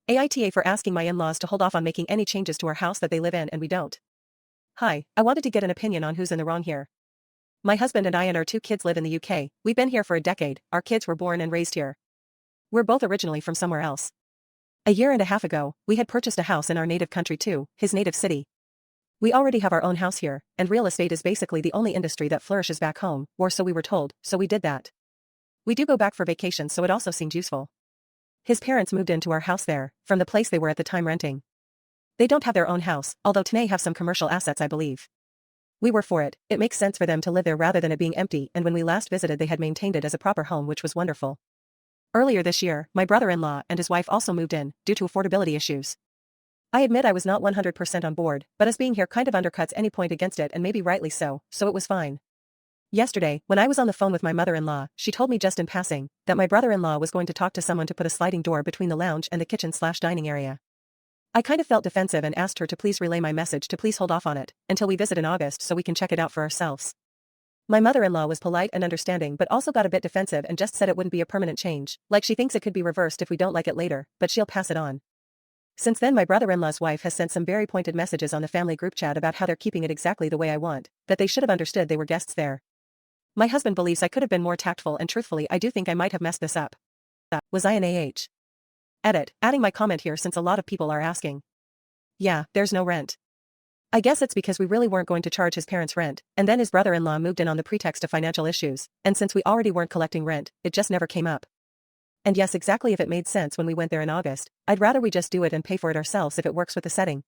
AITA for asking my in-laws to hold off on making any changes to our house that they live in and we don't. Hi, I wanted to get an opinion on who's in the wrong here. My husband and I and our 2 kids live in the UK, we've been here for a decade, our kids were born and raised here. We're both originally from somewhere else. A year and a half ago, we had purchased a house in our native country too, his native city. We already have our own house here, and real estate is basically the only industry that flourishes back home, or so we were told, so we did that. We do go back for vacations, so it also seemed useful. His parents moved into our house there, from the place they were at the time renting. They don't have their own house, although Tanae have some commercial assets I believe. We were for it, it makes sense for them to live there rather than it being empty, and when we last visited they had maintained it as a proper home, which was wonderful. Earlier this year, my brother-in-law and his wife also moved in, due to affordability issues. I admit I was not 100% on board, but us being here kind of undercuts any point against it, and maybe rightly so it was fine. Yesterday, when I was on the phone with my mother-in-law, she told me just in passing, that my brother-in-law was going to talk to someone to put a sliding door between the lounge and the kitchen/dining area. I kind of felt defensive and asked her to please relay my message to please hold off on it, until we visit in August so we can check it out for ourselves. My mother-in-law was polite and understanding but also got a bit defensive and just said it wouldn't be a permanent change, like she thinks it could be reversed if we don't like it later, but she'll pass it on. Since then my brother-in-law's wife has sent some very pointed messages on the family group chat about how they're keeping it exactly the way I want, that they should have understood they were guests there. My husband believes I could have been more tactful, and truthfully I do think I might have messed this up. Was I an AH? Edit, adding my comment here since a lot of people are asking. Yeah, there's no rent. I guess it's because we really weren't going to charge his parents rent, and then his brother-in-law moved in on the pretext of financial issues, and since we already weren't collecting rent, it just never came up. And yes, exactly, if it made sense when we went there in August, I'd rather we just do it and pay for it ourselves if it works with the setting.